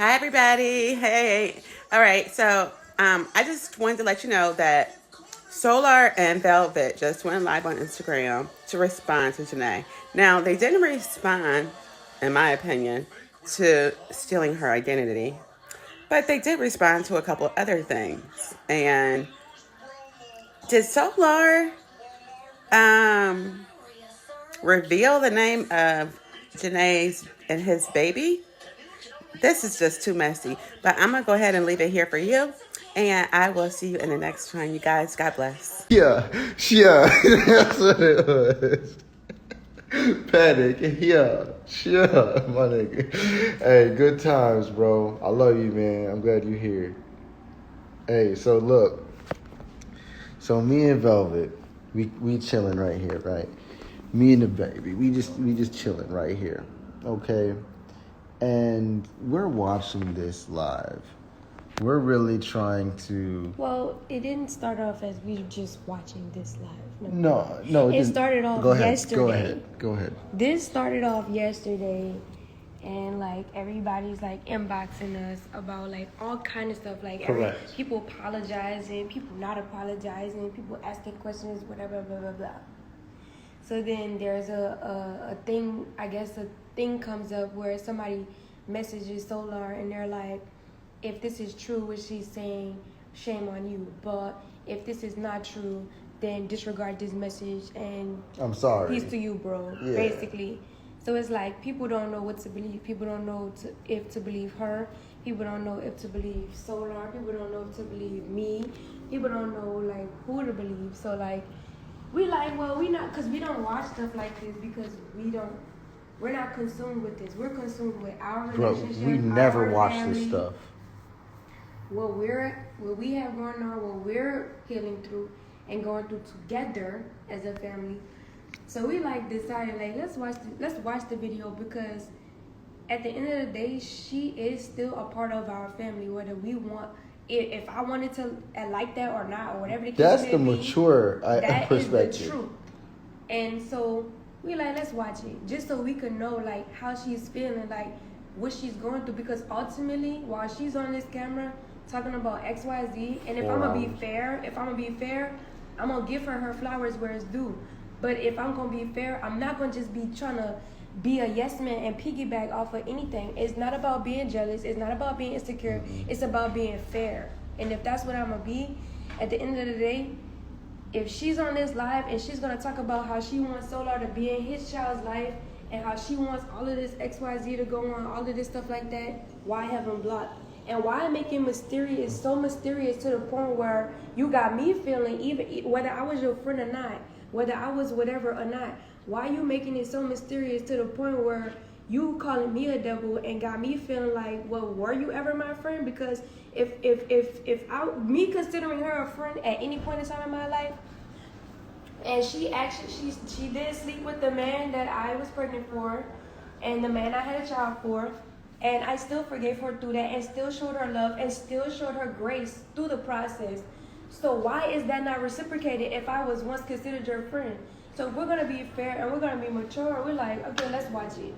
Hi, everybody. Hey. All right. So, I just wanted to let you know that Solar and Velvet just went live on Instagram to respond to Jenae. Now, they didn't respond, in my opinion, to stealing her identity, but they did respond to a couple other things. And did Solar um, reveal the name of Jenae's and his baby? This is just too messy. But I'm going to go ahead and leave it here for you. And I will see you in the next one, you guys. God bless. Yeah, yeah, that's what it was. Panic, yeah, sure, my nigga. Hey, good times, bro. I love you, man. I'm glad you're here. Hey, so look, so me and Velvet, we chilling right here, right? Me and the baby, we just chilling right here, okay? And we're watching this live. We're really trying to. Well, it didn't start off as we just watching this live. No. It started off yesterday. Go ahead. This started off yesterday, and like everybody's like inboxing us about like all kind of stuff. Like people apologizing, people not apologizing, people asking questions, whatever, blah blah blah. So then there's a thing. I guess a thing comes up where somebody messages Solar and they're like, if this is true, what she's saying, shame on you. But if this is not true, then disregard this message and I'm sorry. Peace to you, bro. Yeah. Basically. So it's like people don't know what to believe. People don't know if to believe her. People don't know if to believe Solar. People don't know if to believe me. People don't know like who to believe. So like we like, well, we not, because we don't watch stuff like this because we're not consumed with this. We're consumed with our relationship. Bro, we never watch this stuff. What we have going on, what we're healing through and going through together as a family. So we like decided like let's watch the video because at the end of the day she is still a part of our family, whether we want if I wanted to like that or not or whatever the case that's may the be, mature that perspective. Is the truth. And so we like let's watch it just so we could know like how she's feeling, like what she's going through, because ultimately while she's on this camera talking about XYZ, and if I'm gonna be fair, I'm gonna give her flowers where it's due. But if I'm gonna be fair, I'm not gonna just be trying to be a yes man and piggyback off of anything. It's not about being jealous. It's not about being insecure. It's about being fair. And if that's what I'm gonna be, at the end of the day, if she's on this live and she's gonna talk about how she wants Solar to be in his child's life and how she wants all of this XYZ to go on, all of this stuff like that, why have him blocked? And why make it mysterious, so mysterious to the point where you got me feeling, even whether I was your friend or not, whether I was whatever or not, why you making it so mysterious to the point where you calling me a devil and got me feeling like, well, were you ever my friend? Because if me considering her a friend at any point in time in my life, and she did sleep with the man that I was pregnant for, and the man I had a child for. And I still forgave her through that and still showed her love and still showed her grace through the process. So why is that not reciprocated if I was once considered your friend? So we're going to be fair and we're going to be mature. We're like, okay, let's watch it.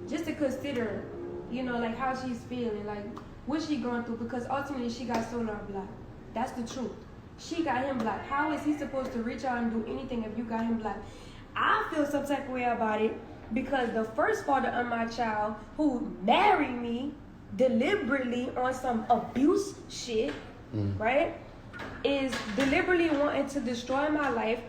Just to consider, like how she's feeling, like what she going through, because ultimately she got Solar blocked. That's the truth. She got him blocked. How is he supposed to reach out and do anything if you got him blocked? I feel some type of way about it. Because the first father of my child, who married me deliberately on some abuse shit, right, is deliberately wanting to destroy my life,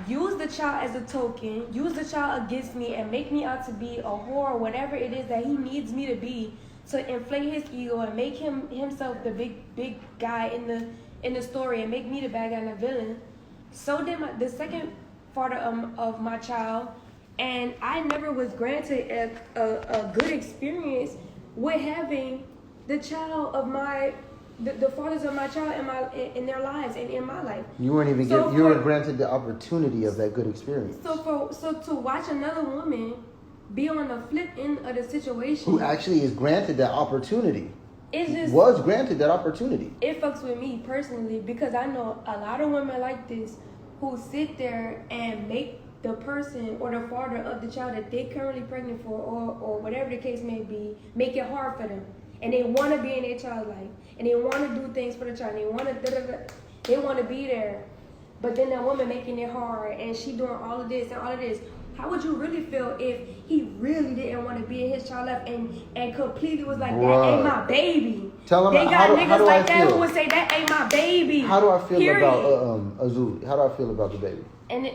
use the child as a token, use the child against me, and make me out to be a whore, whatever it is that he needs me to be, to inflate his ego and make himself the big guy in the story and make me the bad guy and the villain. So did the second father of my child. And I never was granted a good experience with having the child of the fathers of my child in their lives and in my life. You weren't even you were granted the opportunity of that good experience. So to watch another woman be on the flip end of the situation, who actually is granted that opportunity, was granted that opportunity. It fucks with me personally because I know a lot of women like this who sit there and make the person or the father of the child that they're currently pregnant for or whatever the case may be, make it hard for them. and they want to be in their child's life, and they want to do things for the child, they want to be there, but then that woman making it hard, and she doing all of this and all of this. How would you really feel if he really didn't want to be in his child's life and completely was like, that ain't my baby? Tell him, they got how niggas do like I that feel? who would say, that ain't my baby. How do I feel Period. about Azul? How do I feel about the baby? And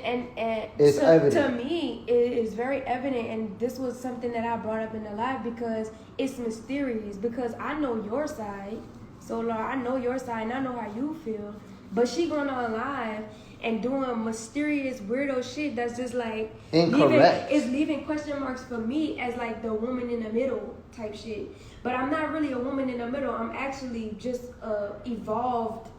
It's evident. To me, it is very evident, and this was something that I brought up in the live because it's mysterious. Because I know your side, so Laura, I know your side, and I know how you feel. But she going on live and doing mysterious weirdo shit that's just like incorrect. It's leaving question marks for me as like the woman in the middle type shit. But I'm not really a woman in the middle. I'm actually just evolved.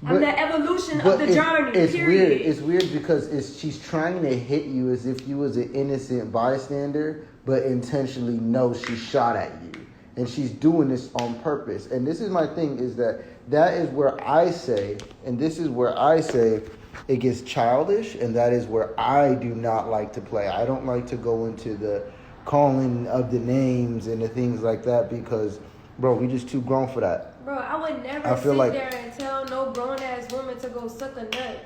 I'm the evolution of the journey. It's period. weird. It's weird because she's trying to hit you as if you was an innocent bystander, but intentionally knows she shot at you, and she's doing this on purpose. And this is my thing: is that is where I say, and this is where I say it gets childish, and that is where I do not like to play. I don't like to go into the calling of the names and the things like that because, bro, we just too grown for that. Bro, I would never sit there and tell no grown-ass woman to go suck a nut.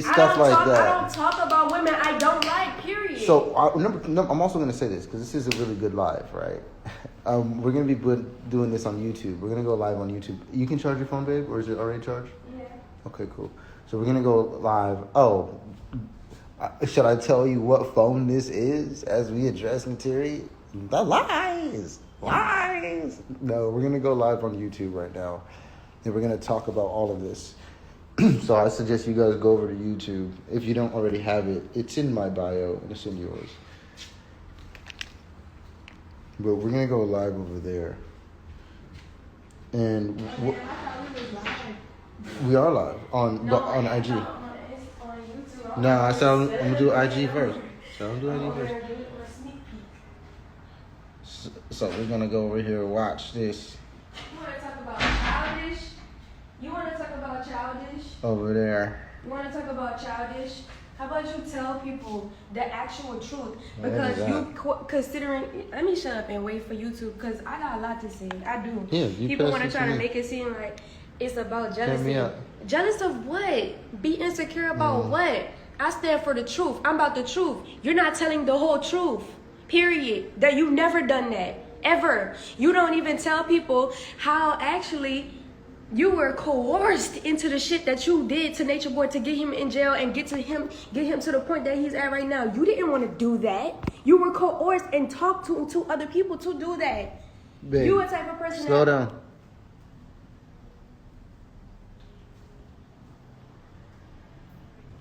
Stuff like that. I don't talk about women I don't like, period. So, I'm also going to say this, because this is a really good live, right? We're going to be doing this on YouTube. We're going to go live on YouTube. You can charge your phone, babe, or is it already charged? Yeah. Okay, cool. So we're going to go live. Oh, should I tell you what phone this is as we address Nateri? The lies. Lies. No, we're going to go live on YouTube right now. And we're going to talk about all of this. So I suggest you guys go over to YouTube. If you don't already have it, it's in my bio and it's in yours. But we're going to go live over there. And we are live on IG. No, I said I'm going to do IG first. So I'm going to do IG first. So we're going to go over here and watch this. You want to talk about childish? You want to talk about childish? Over there. You want to talk about childish? How about you tell people the actual truth? Because considering, let me shut up and wait for YouTube because I got a lot to say. I do. Yeah, people want to try to make it seem like it's about jealousy. Jealous of what? Be insecure about what? I stand for the truth. I'm about the truth. You're not telling the whole truth. Period. That you've never done that. Ever. You don't even tell people how actually you were coerced into the shit that you did to Nature Boy to get him in jail and get him to the point that he's at right now. You didn't want to do that. You were coerced and talked to other people to do that. Babe, you a type of person. Slow down.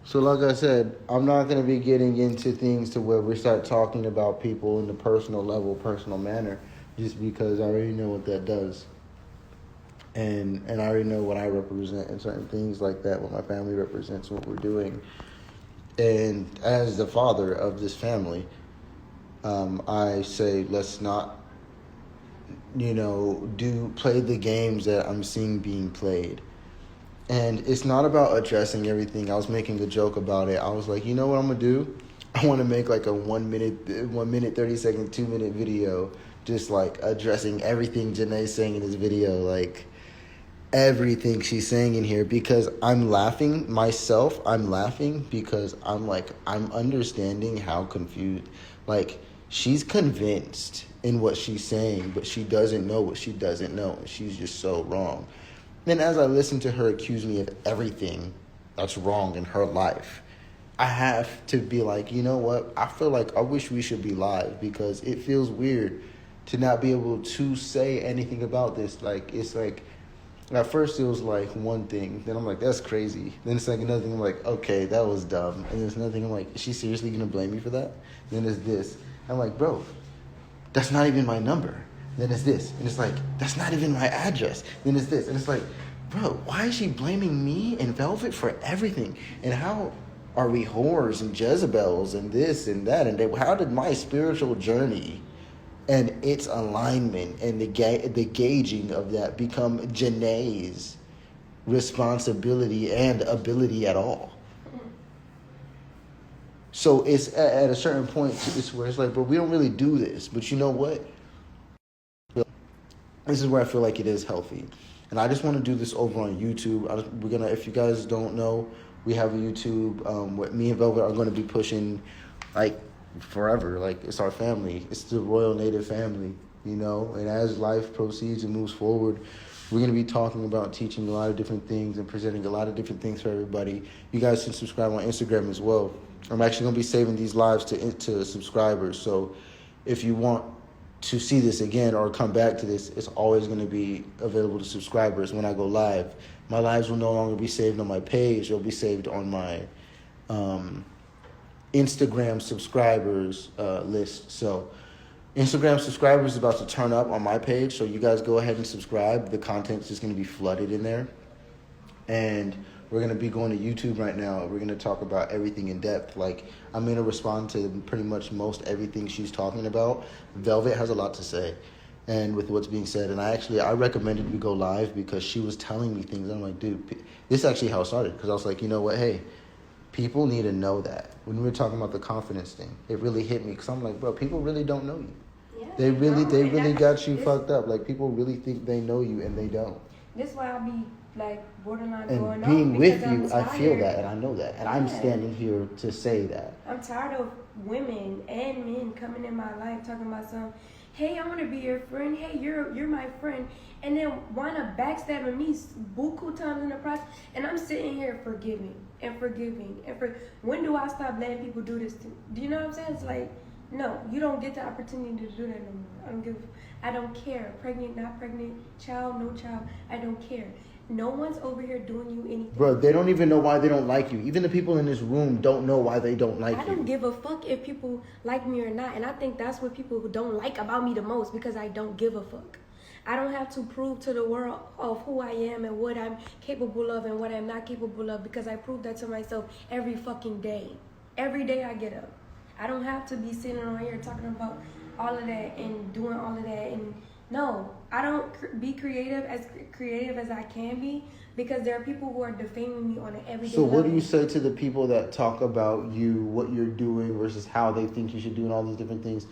So like I said, I'm not going to be getting into things to where we start talking about people in the personal level, personal manner, just because I already know what that does. And I already know what I represent and certain things like that, what my family represents, what we're doing. And as the father of this family, I say let's not, play the games that I'm seeing being played. And it's not about addressing everything. I was making a joke about it. I was like, you know what I'm going to do? I want to make like a 1 minute, 30 second, 2 minute video just like addressing everything Jenae's saying in this video. Like everything she's saying in here because I'm laughing myself. I'm laughing because I'm understanding how confused. Like she's convinced in what she's saying, but she doesn't know what she doesn't know. And she's just so wrong. Then as I listen to her accuse me of everything that's wrong in her life, I have to be like, you know what? I feel like I wish we should be live because it feels weird to not be able to say anything about this. Like, it's like, at first it was like one thing. Then I'm like, that's crazy. Then it's like another thing. I'm like, okay, that was dumb. And there's another thing. I'm like, is she seriously going to blame me for that? Then there's this. I'm like, bro, that's not even my number. Then it's this. And it's like, that's not even my address. Then it's this. And it's like, bro, why is she blaming me and Velvet for everything? And how are we whores and Jezebels and this and that? And how did my spiritual journey and its alignment and the gauging of that become Jenae's responsibility and ability at all? So it's at a certain point, it's where it's like, bro, we don't really do this. But you know what? this is where I feel like it is healthy. And I just want to do this over on YouTube. We're gonna, if you guys don't know, we have a YouTube. What me and Velvet are going to be pushing, like forever. Like it's our family. It's the Royal Native family, you know. And as life proceeds and moves forward, we're going to be talking about teaching a lot of different things and presenting a lot of different things for everybody. You guys can subscribe on Instagram as well. I'm actually going to be saving these lives to subscribers. So if you want to see this again or come back to this, it's always going to be available to subscribers when I go live. My lives will no longer be saved on my page. They'll be saved on my Instagram subscribers list. So Instagram subscribers is about to turn up on my page. So you guys go ahead and subscribe. The content's just going to be flooded in there. And we're going to be going to YouTube right now. We're going to talk about everything in depth. Like, I'm going to respond to pretty much most everything she's talking about. Velvet has a lot to say, and with what's being said. And I recommended we go live because she was telling me things. I'm like, dude, this is actually how it started. Because I was like, you know what? Hey, people need to know that. When we were talking about the confidence thing, it really hit me. Because I'm like, bro, people really don't know you. Yeah, They really got you fucked up. Like, people really think they know you, and they don't. This why I be like borderline And going being off with because you, I'm I feel tired. that, and I know that. And I'm Yeah. standing here to say that. I'm tired of women and men coming in my life talking about some, hey, I want to be your friend. Hey, you're my friend. And then want to backstab me buku times in the process. And I'm sitting here forgiving. When do I stop letting people do this to me? Do you know what I'm saying? It's like, no, you don't get the opportunity to do that no more. I don't care. Pregnant, not pregnant, child, no child. I don't care. No one's over here doing you anything. Bro, they don't even know why they don't like you. Even the people in this room don't know why they don't like you. I don't give a fuck if people like me or not. And I think that's what people who don't like about me the most, because I don't give a fuck. I don't have to prove to the world of who I am and what I'm capable of and what I'm not capable of, because I prove that to myself every fucking day. Every day I get up. I don't have to be sitting on here talking about all of that and doing all of that. And no, I don't be creative as I can be, because there are people who are defaming me on an everyday So what level. do you say to the people that talk about you, what you're doing versus how they think you should do and all these different things?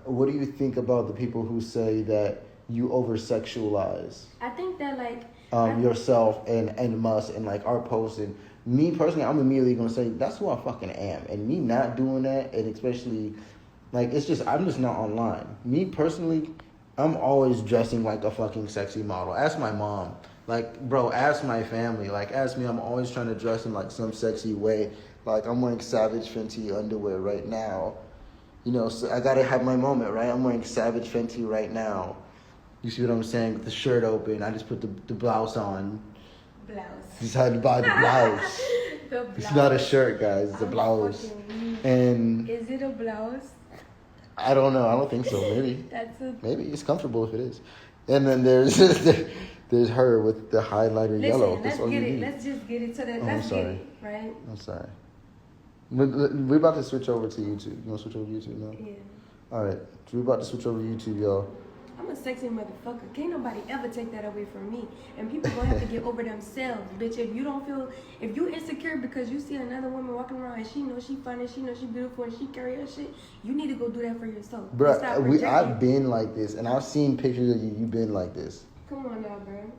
What do you think about the people who say that you over-sexualize I think that like yourself and us and like our posts? And me personally, I'm immediately going to say that's who I fucking am. And me not doing that, and especially like I'm just not online. Me personally, I'm always dressing like a fucking sexy model. Ask my mom. Like, bro, ask my family. Like, ask me. I'm always trying to dress in like some sexy way. Like, I'm wearing Savage Fenty underwear right now. You know, so I gotta have my moment, right? I'm wearing Savage Fenty right now. You see what I'm saying? With the shirt open. I just put the blouse on. blouse. Decided to buy the blouse. The blouse. It's not a shirt, guys. It's a blouse. And Is it a blouse? I don't know. I don't think so. Maybe. Maybe it's comfortable if it is. And then there's there's her with the highlighter yellow. Let's That's all get you it. need. Let's just get it to that. Oh, Let's I'm get sorry. it, right? I'm sorry. We're about to switch over to YouTube. You want to switch over to YouTube now? Yeah. All right. So we're about to switch over to YouTube, y'all. I'm a sexy motherfucker. Can't nobody ever take that away from me. And people gonna have to get over themselves, bitch. If you insecure because you see another woman walking around and she knows she fine and she knows she beautiful and she carry her shit, you need to go do that for yourself. Stop Bruh, projecting. I've been like this, and I've seen pictures of you. You've been like this. Come on now, bro.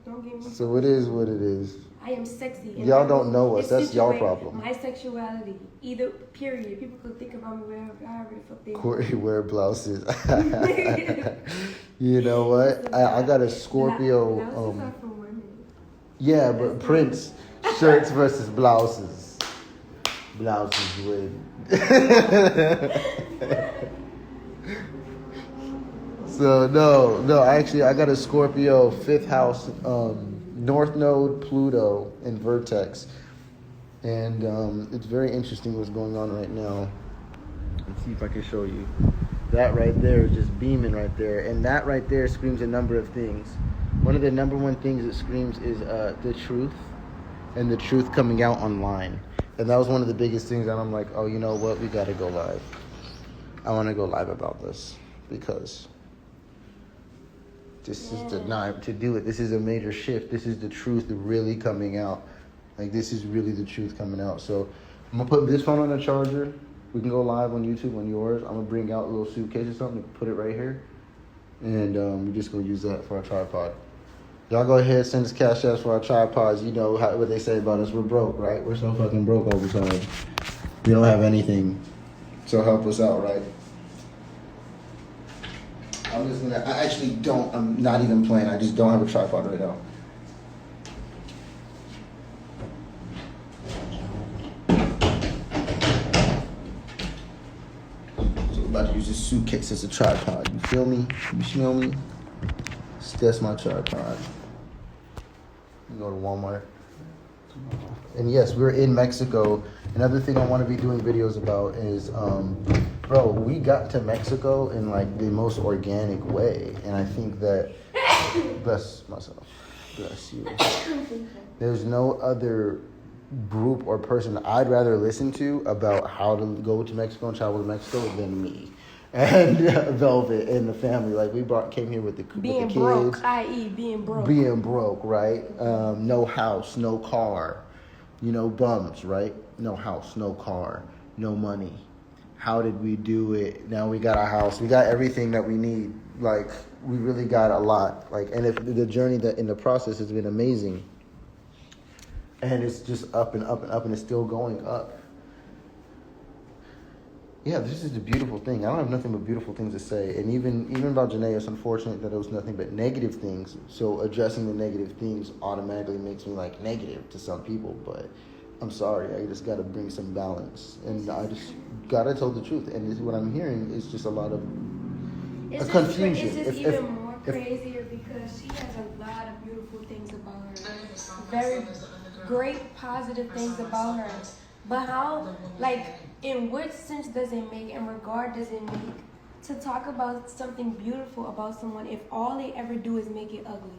Don't get me. So it is what it is. I am sexy. And Y'all don't know us. That's y'all accentuate problem. My sexuality, either period. People could think about me however the fuck they want. Corey wear blouses. You know what? I got a Scorpio. Blouses are for women. Yeah, but Prince shirts versus blouses. Blouses win. So no. Actually, I got a Scorpio 5th house, North Node, Pluto, and Vertex, and it's very interesting what's going on right now. Let's see if I can show you. That right there is just beaming right there, and that right there screams a number of things. One of the number one things it screams is the truth, and the truth coming out online. And that was one of the biggest things. And I'm like, oh, you know what? We got to go live. I want to go live about this because this is the time to do it. This is a major shift. This is the truth really coming out. Like, this is really the truth coming out. So I'm going to put this phone on the charger. We can go live on YouTube on yours. I'm going to bring out a little suitcase or something and put it right here. And we're just going to use that for our tripod. Y'all go ahead, send us cash apps for our tripods. You know what they say about us. We're broke, right? We're so fucking broke all the time. We don't have anything. So help us out, right? I actually don't, I'm not even playing. I just don't have a tripod right now. So I'm about to use this suitcase as a tripod. You feel me? You smell me? That's my tripod. You go to Walmart. And yes, we're in Mexico. Another thing I want to be doing videos about is, bro, we got to Mexico in like the most organic way. And I think that, bless myself, bless you. There's no other group or person I'd rather listen to about how to go to Mexico and travel to Mexico than me. And Velvet and the family, like we came here with the kids. Broke, i.e. being broke. Being broke, right? No house, no car, bums, right? No house, no car, no money. How did we do it? Now we got a house, we got everything that we need. Like we really got a lot. Like, and if the journey that in the process has been amazing, and it's just up and up and up, and it's still going up. Yeah, this is the beautiful thing. I don't have nothing but beautiful things to say. And even about Jenae, it's unfortunate that it was nothing but negative things. So addressing the negative things automatically makes me like negative to some people. But I'm sorry, I just got to bring some balance. And I just got to tell the truth. And what I'm hearing is just a lot of confusion. It's just even more crazier because she has a lot of beautiful things about her. Very great positive things about her. But how, in what sense does it make and regard does it make to talk about something beautiful about someone if all they ever do is make it ugly?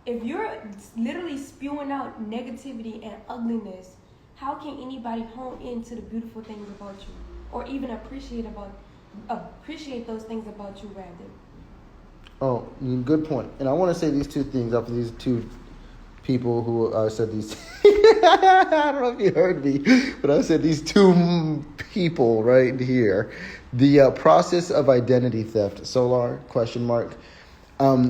If you're literally spewing out negativity and ugliness, how can anybody hone into the beautiful things about you or even appreciate those things about you rather? Oh, good point. And I want to say these two things after these two people who said these. I don't know if you heard me, but I said these two people right here. The process of identity theft, Solar, ?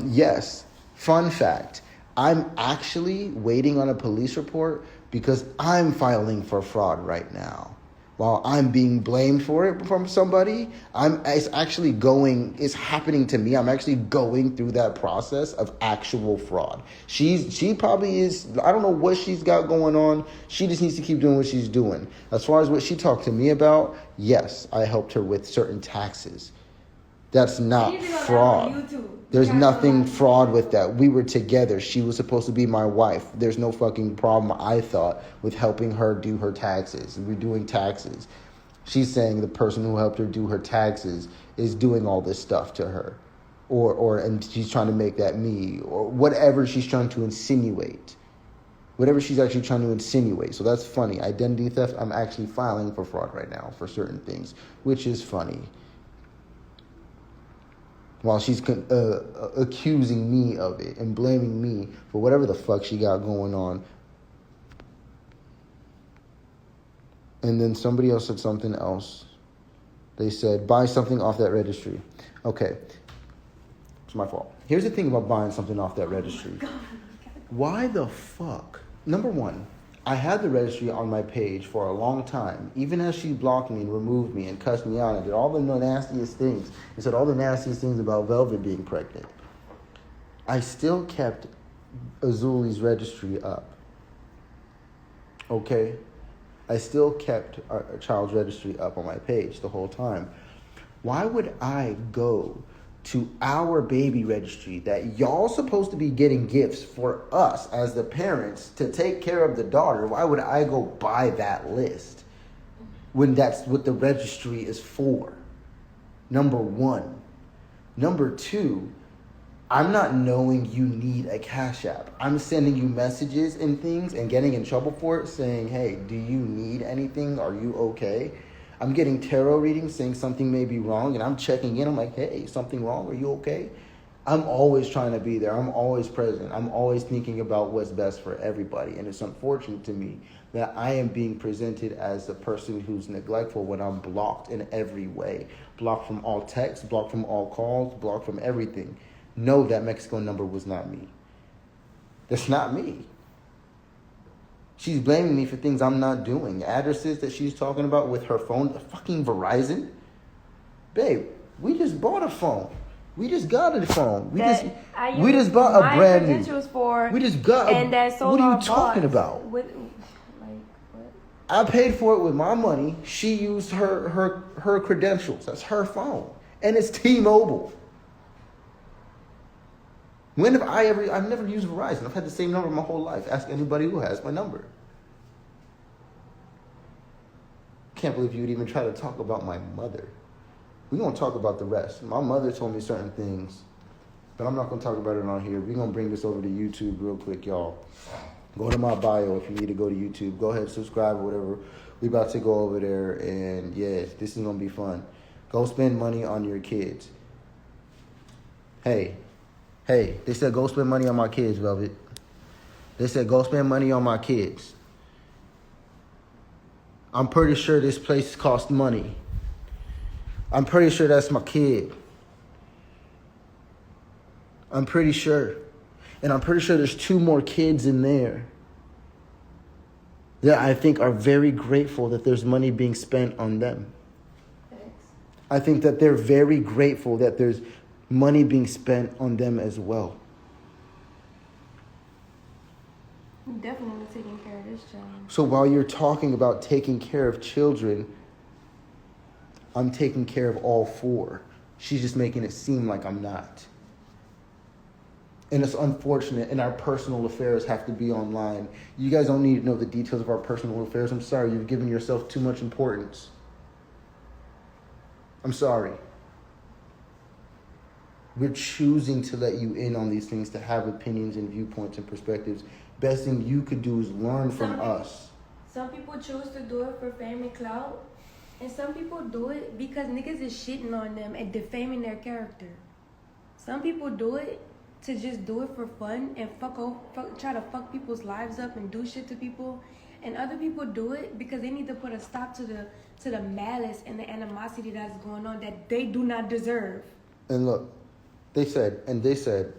Yes. Fun fact. I'm actually waiting on a police report because I'm filing for fraud right now. While I'm being blamed for it from somebody, it's happening to me. I'm actually going through that process of actual fraud. She probably is, I don't know what she's got going on. She just needs to keep doing what she's doing. As far as what she talked to me about, yes, I helped her with certain taxes. That's not fraud. There's nothing fraud with that. We were together. She was supposed to be my wife. There's no fucking problem, I thought, with helping her do her taxes. We're doing taxes. She's saying the person who helped her do her taxes is doing all this stuff to her. And she's trying to make that me. Or whatever she's trying to insinuate. Whatever she's actually trying to insinuate. So that's funny. Identity theft, I'm actually filing for fraud right now for certain things, which is funny. While she's accusing me of it and blaming me for whatever the fuck she got going on. And then somebody else said something else. They said, buy something off that registry. Okay. It's my fault. Here's the thing about buying something off that registry. Why the fuck? Number one, I had the registry on my page for a long time, even as she blocked me and removed me and cussed me out and did all the nastiest things and said all the nastiest things about Velvet being pregnant. I still kept Azuli's registry up. Okay? I still kept our child's registry up on my page the whole time. Why would I go to our baby registry that y'all supposed to be getting gifts for us as the parents to take care of the daughter? Why would I go buy that list when that's what the registry is for? Number one. Number two, I'm not knowing you need a Cash App. I'm sending you messages and things and getting in trouble for it saying, hey, do you need anything? Are you okay? I'm getting tarot readings saying something may be wrong, and I'm checking in. I'm like, hey, something wrong? Are you okay? I'm always trying to be there. I'm always present. I'm always thinking about what's best for everybody. And it's unfortunate to me that I am being presented as the person who's neglectful when I'm blocked in every way. blocked from all texts, blocked from all calls, blocked from everything. No, that Mexico number was not me. That's not me. She's blaming me for things I'm not doing. Addresses that she's talking about with her phone, fucking Verizon. Babe, we just bought a phone. We just got a phone. We just bought a brand new. We just got. And that what are you Solar talking box about? what? I paid for it with my money. She used her credentials. That's her phone, and it's T-Mobile. When have I ever? I've never used Verizon. I've had the same number my whole life. Ask anybody who has my number. Can't believe you would even try to talk about my mother. We're going to talk about the rest. My mother told me certain things, but I'm not going to talk about it on here. We're going to bring this over to YouTube real quick, y'all. Go to my bio if you need to go to YouTube. Go ahead, subscribe or whatever. We about to go over there, and yeah, this is going to be fun. Go spend money on your kids. Hey, they said go spend money on my kids, Velvet. They said go spend money on my kids. I'm pretty sure this place costs money. I'm pretty sure that's my kid. I'm pretty sure. And I'm pretty sure there's 2 more kids in there that I think are very grateful that there's money being spent on them. Thanks. I think that they're very grateful that there's money being spent on them as well. I'm definitely taking care of this child. So while you're talking about taking care of children, I'm taking care of all 4. She's just making it seem like I'm not. And it's unfortunate, and our personal affairs have to be online. You guys don't need to know the details of our personal affairs. I'm sorry, you've given yourself too much importance. I'm sorry. We're choosing to let you in on these things, to have opinions and viewpoints and perspectives. Best thing you could do is learn from us. Some people choose to do it for family clout, and some people do it because niggas is shitting on them and defaming their character. Some people do it to just do it for fun and try to fuck people's lives up and do shit to people. And other people do it because they need to put a stop to the malice and the animosity that's going on that they do not deserve. And look, they said,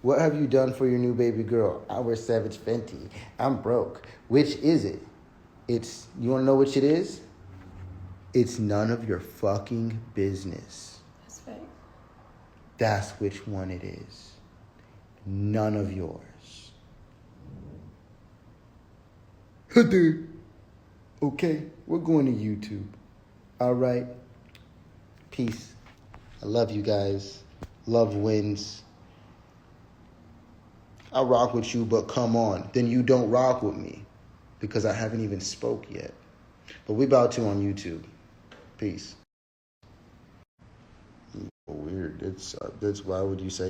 what have you done for your new baby girl? I wear Savage Fenty. I'm broke. Which is it? You want to know which it is? It's none of your fucking business. That's fact. That's which one it is. None of yours. Okay, we're going to YouTube. All right. Peace. I love you guys. Love wins. I rock with you, but come on. Then you don't rock with me because I haven't even spoke yet. But we about to on YouTube. Peace. Weird. That's why would you say